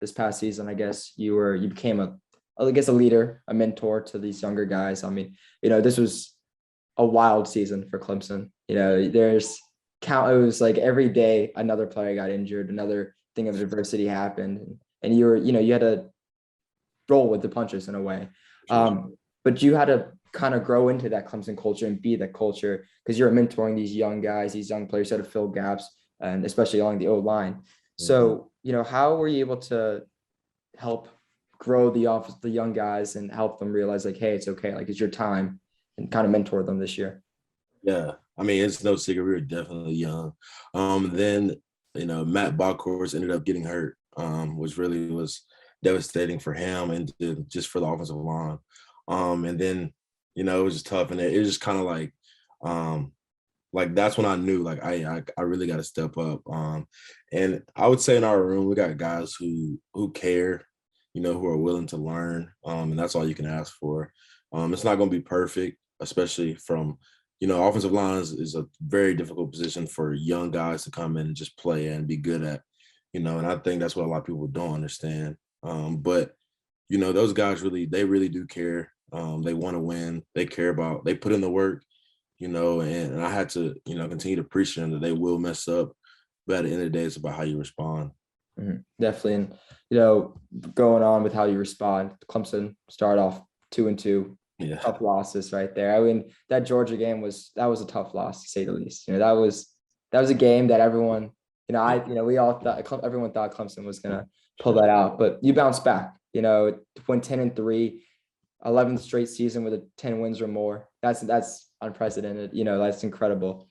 this past season, I guess you became a leader, a mentor to these younger guys. I mean, this was a wild season for Clemson. It was like every day another player got injured, another thing of adversity happened, and you had to roll with the punches in a way. Sure. But you had to kind of grow into that Clemson culture and be that culture because you're mentoring these young guys, these young players, how to fill gaps, and especially along the O line. Mhm. So, how were you able to help grow the young guys and help them realize like, hey, it's okay, like it's your time, and kind of mentor them this year? Yeah. I mean, it's no secret we were definitely young. Then, Matt Bachorst ended up getting hurt, which really was devastating for him and just for the offensive line. And then, it was just tough. And it was just kind of like that's when I knew like I really got to step up. And I would say in our room we got guys who care, who are willing to learn. And that's all you can ask for. It's not going to be perfect, especially from offensive line is a very difficult position for young guys to come in and just play and be good at. And I think that's what a lot of people don't understand. But those guys really do care. They want to win. They care about. They put in the work and I had to, continue to preach to them that they will mess up. But at the end of the day, it's about how you respond. Definitely. And, going on with how you respond, Clemson started off 2-2, Yeah. tough losses right there. I mean, that Georgia game was a tough loss to say the least. That was a game that everyone, we all thought, everyone thought Clemson was going to pull that out, but you bounced back, went 10-3, 11th straight season with 10 wins or more. That's unprecedented. That's incredible.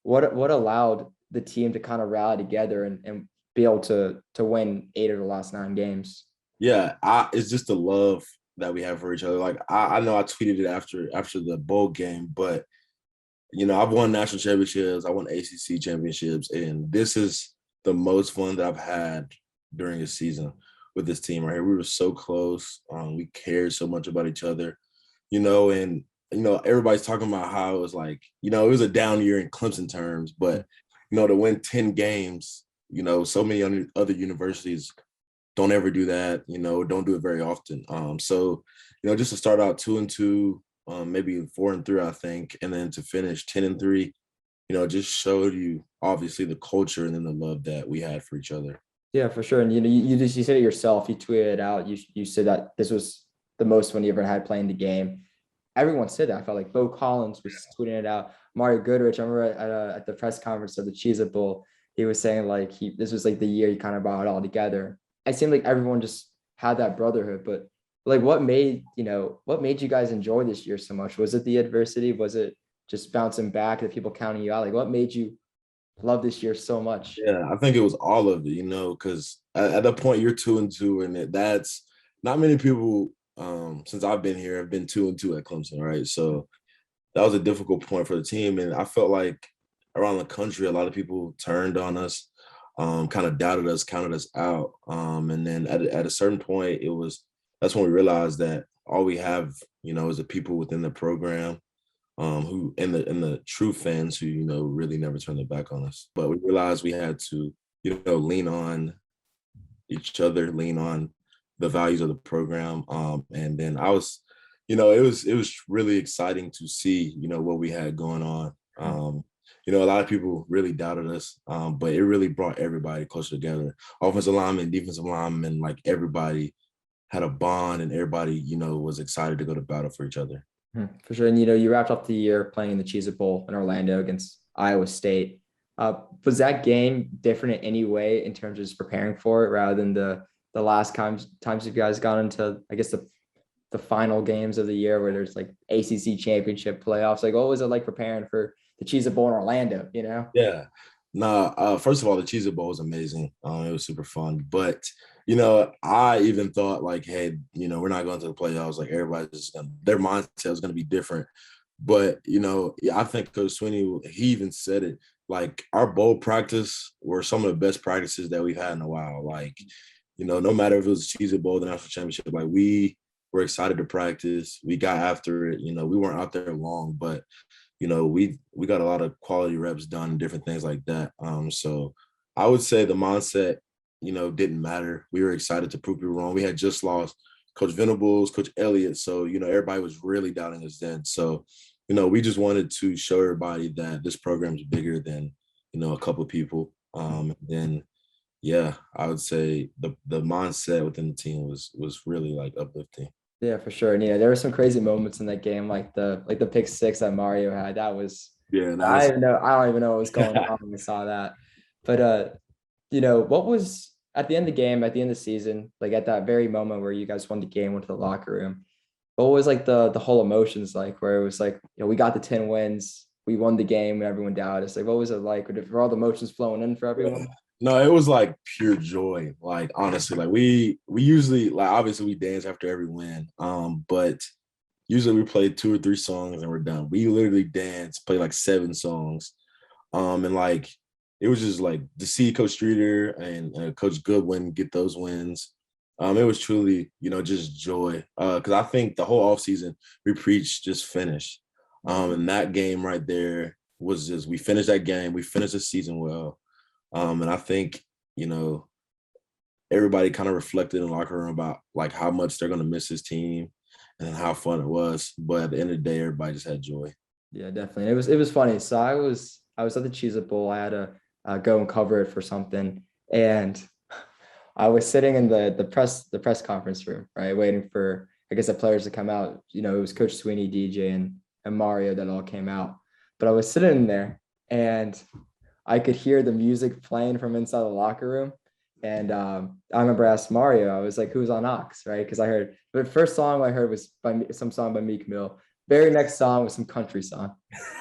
What allowed the team to kind of rally together and be able to win 8 of the last 9 games? Yeah, it's just the love that we have for each other. Like I know I tweeted it after the bowl game, but I've won national championships, I won ACC championships, and this is the most fun that I've had during a season with this team right here. We were so close. We cared so much about each other, and everybody's talking about how it was like, it was a down year in Clemson terms, but to win 10 games, so many other universities don't ever do that, don't do it very often. So, just to start out 2-2, maybe 4-3, I think, and then to finish 10-3, just showed you obviously the culture and then the love that we had for each other. Yeah, for sure. And you said it yourself. You tweeted it out. You said that this was the most fun you ever had playing the game. Everyone said that. I felt like Bo Collins was tweeting it out. Mario Goodrich, I remember at the press conference of the Cheez It Bowl, he was saying like this was like the year he kind of brought it all together. It seemed like everyone just had that brotherhood. But like, what made you guys enjoy this year so much? Was it the adversity? Was it just bouncing back, the people counting you out? Like, what made you love this year so much? Yeah, I think it was all of it, because at the point you're 2-2, and that's not many people since I've been here have been 2-2 at Clemson, right? So that was a difficult point for the team, and I felt like around the country, a lot of people turned on us, kind of doubted us, counted us out, and then at a certain point, that's when we realized that all we have, is the people within the program, who and the true fans who really never turned their back on us. But we realized we had to lean on each other, lean on the values of the program, and then it was really exciting to see what we had going on. A lot of people really doubted us, but it really brought everybody closer together. Offensive linemen, defensive linemen, like everybody had a bond, and everybody was excited to go to battle for each other. For sure. And, you wrapped up the year playing in the Cheez It Bowl in Orlando against Iowa State. Was that game different in any way in terms of just preparing for it rather than the last times you guys got into, I guess, the final games of the year where there's like ACC championship playoffs? Like, what was it like preparing for the Cheez It Bowl in Orlando, Yeah. No, first of all, the Cheez It Bowl was amazing. It was super fun. But, I even thought like, hey, we're not going to the playoffs. Like their mindset was going to be different. But, I think Coach Sweeney, he even said it, like our bowl practice were some of the best practices that we've had in a while. Like, no matter if it was Cheez It Bowl, the national championship, like we were excited to practice. We got after it. We weren't out there long, but we got a lot of quality reps done and different things like that. So I would say the mindset didn't matter. We were excited to prove people wrong. We had just lost Coach Venables, Coach Elliott. So, everybody was really doubting us then. So, we just wanted to show everybody that this program is bigger than, a couple of people. Then, yeah, I would say the mindset within the team was really like uplifting. Yeah, for sure. And there were some crazy moments in that game, like the pick six that Mario had. That was Yeah, I that's don't even know. I don't even know what was going on when we saw that. But what was at the end of the game, at the end of the season, like at that very moment where you guys won the game, went to the locker room, what was like the whole emotions like where it was like, we got the 10 wins, we won the game, and everyone doubted us. Like, what was it like? Were all the emotions flowing in for everyone? no, it was like pure joy. Like honestly, like we usually like obviously we dance after every win. But usually we play 2 or 3 songs and we're done. We literally dance, play like 7 songs. And like it was just like to see Coach Streeter and Coach Goodwin get those wins. It was truly, just joy. Because I think the whole offseason we preached just finish. And that game right there was just we finished that game, we finished the season well. And I think, everybody kind of reflected in the locker room about like how much they're gonna miss his team and how fun it was. But at the end of the day, everybody just had joy. Yeah, definitely. It was funny. So I was at the Cheez It Bowl. I had to go and cover it for something, and I was sitting in the press conference room, right, waiting for I guess the players to come out. It was Coach Sweeney, DJ, and Mario that all came out. But I was sitting in there, and I could hear the music playing from inside the locker room. And I remember I asked Mario, I was like, "Who's on Ox?" Right? Because I heard the first song I heard was some song by Meek Mill. Very next song was some country song.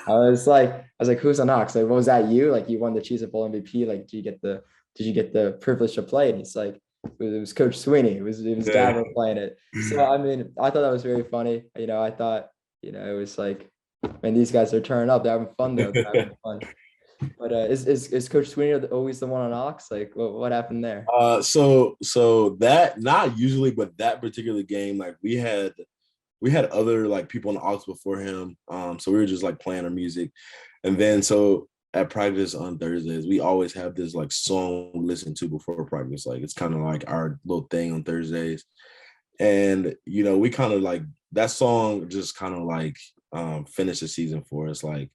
I was like, "Who's on Ox?" Like, "Was that you? Like, you won the Cheez It Bowl MVP? Like, did you get the privilege to play?" And he's like, "It was Coach Sweeney. It was Yeah. Dabo playing it." So I mean, I thought that was very funny. I thought, it was like, man, these guys are turning up. They're having fun though. They're having fun. But is Coach Sweeney always the one on Ox? Like, what happened there? So that not usually, but that particular game, like we had other like people on the aux before him. So we were just like playing our music. And then so at practice on Thursdays, we always have this like song we listen to before practice. Like it's kind of like our little thing on Thursdays. And we kind of like that song just kind of like finished the season for us. Like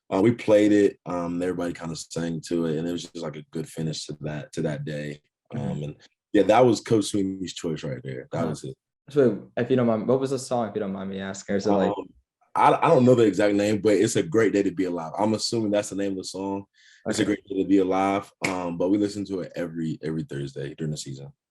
we played it, everybody kind of sang to it, and it was just like a good finish to that day. Mhm. And yeah, that was Coach Sweeney's choice right there. That Uh, was it. so if you don't mind, what was the song? If you don't mind me asking, or is it like Um, I don't know the exact name, but it's a great day to be alive. I'm assuming that's the name of the song. It's a okay? great day to be alive. But we listen to it every Thursday during the season.